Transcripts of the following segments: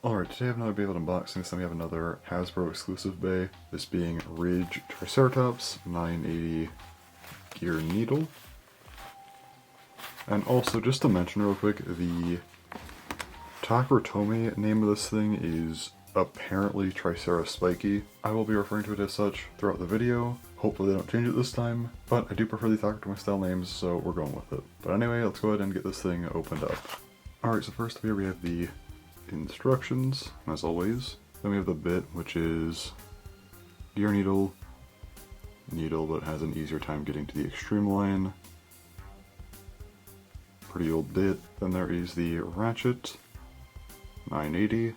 Alright, today I have another Beyblade unboxing. This time we have another Hasbro exclusive bay. This being Ridge Triceratops 980 gear needle. And also, just to mention real quick, the Takratome name of this thing is apparently TriceraSpiky. I will be referring to it as such throughout the video. Hopefully they don't change it this time, but I do prefer the Takratome style names, so we're going with it. But anyway, let's go ahead and get this thing opened up. Alright, so first here we have the instructions, as always. Then we have the bit, which is gear needle, but has an easier time getting to the extreme line. Pretty old bit. Then there is the ratchet, 980.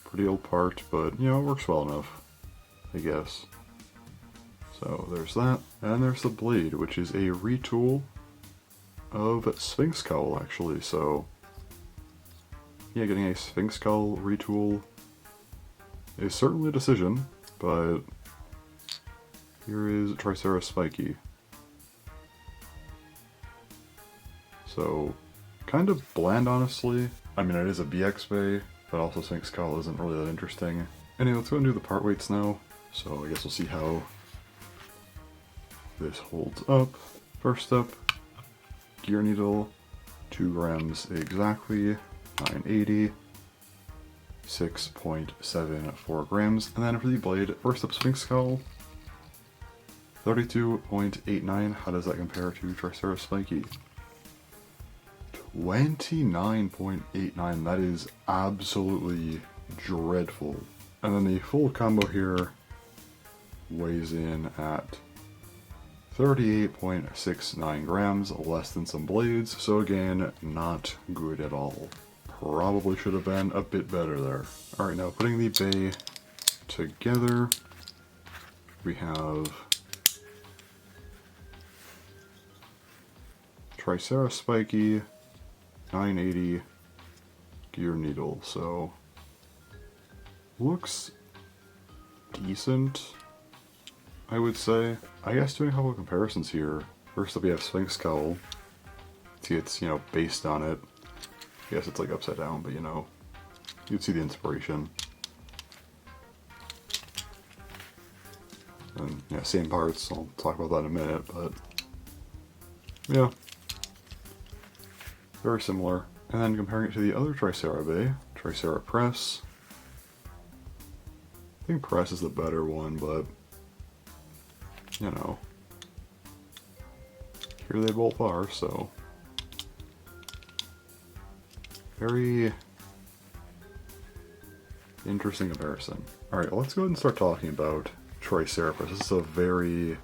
Pretty old part, but you know, it works well enough, I guess. So there's that. And there's the blade, which is a retool of Sphinx Cowl, actually. So yeah, getting a Sphinx Cowl retool is certainly a decision, but here is TriceraSpiky. So, kind of bland, honestly. I mean, it is a BX Bay, but also Sphinx Cowl isn't really that interesting. Anyway, let's go and do the part weights now. So I guess we'll see how this holds up. First up, gear needle, 2 grams exactly. 980, 6.74 grams. And then for the blade, first up Sphinx Cowl, 32.89. How does that compare to TriceraSpiky? 29.89. That is absolutely dreadful. And then the full combo here weighs in at 38.69 grams, less than some blades. So again, not good at all. Probably should have been a bit better there. Alright, now putting the bay together, we have TriceraSpiky 980 gear needle. So, looks decent, I would say. I guess doing a couple of comparisons here. First up we have Sphinx Cowl. See, it's, you know, based on it. I guess it's like upside down, but you know, you'd see the inspiration. And yeah, same parts, I'll talk about that in a minute, but yeah, very similar. And then comparing it to the other Tricera Bay, Tricera Press. I think Press is the better one, but you know, here they both are, so. Very interesting comparison. Alright, let's go ahead and start talking about Triceratops. This is a very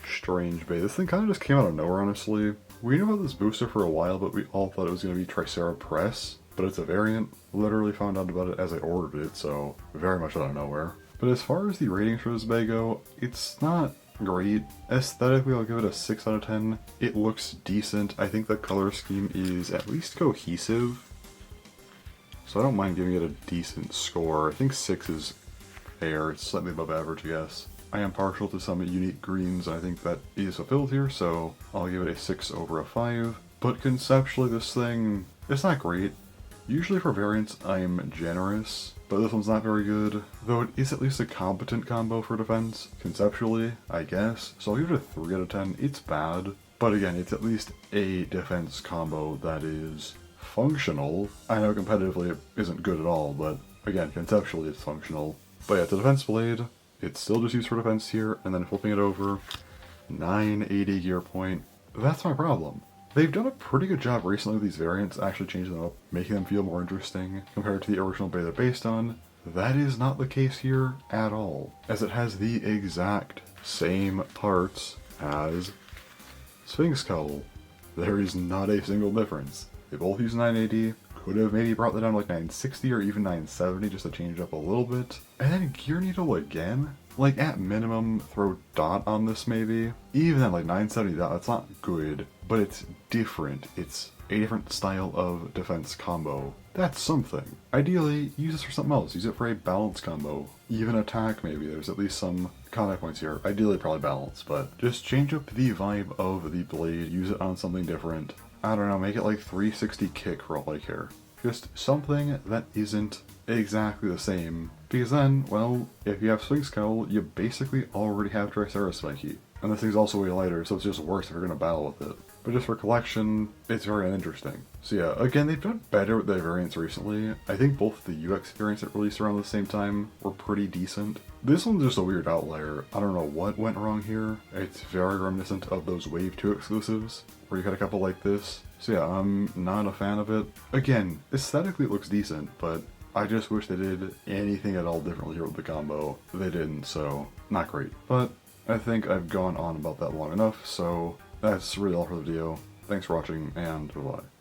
strange bay. This thing kind of just came out of nowhere, honestly. We knew about this booster for a while, but we all thought it was going to be Triceratops, but it's a variant. Literally found out about it as I ordered it, so very much out of nowhere. But as far as the ratings for this bay go, it's not great. Aesthetically, I'll give it a 6 out of 10. It looks decent. I think the color scheme is at least cohesive, so I don't mind giving it a decent score. I think 6 is fair. It's slightly above average, I guess. I am partial to some unique greens, and I think that is fulfilled here, so I'll give it a 6 over a 5. But conceptually, this thing, it's not great. Usually for variants, I'm generous, but this one's not very good, though it is at least a competent combo for defense, conceptually, I guess. So I'll give it a 3 out of 10. It's bad, but again, it's at least a defense combo that is functional. I know competitively it isn't good at all, but again, conceptually it's functional. But yeah, it's a defense blade. It's still just used for defense here, and then flipping it over, 980 gear point. That's my problem. They've done a pretty good job recently with these variants, actually changing them up, making them feel more interesting compared to the original bay they're based on. That is not the case here at all, as it has the exact same parts as Sphinx Cowl. There is not a single difference. They both use 980, could have maybe brought that down to like 960 or even 970 just to change it up a little bit. And then gear needle again? Like at minimum, throw dot on this maybe. Even at like 970 dot, that's not good, but it's different. It's a different style of defense combo. That's something. Ideally, use this for something else. Use it for a balance combo. Even attack maybe. There's at least some combat points here. Ideally probably balance, but just change up the vibe of the blade. Use it on something different. I don't know, make it like 360 kick for all I care. just something that isn't exactly the same. Because then, well, if you have Sphinx Cowl, you basically already have TriceraSpiky. And this thing's also way lighter, so it's just worse if you're gonna battle with it. But just for collection, it's very uninteresting. So yeah, again, they've done better with their variants recently. I think both the UX variants that released around the same time were pretty decent. This one's just a weird outlier. I don't know what went wrong here. It's very reminiscent of those Wave 2 exclusives, where you had a couple like this. So yeah, I'm not a fan of it. Again, aesthetically it looks decent, but I just wish they did anything at all differently here with the combo. They didn't, so not great. But I think I've gone on about that long enough, so that's really all for the video. Thanks for watching, and bye-bye.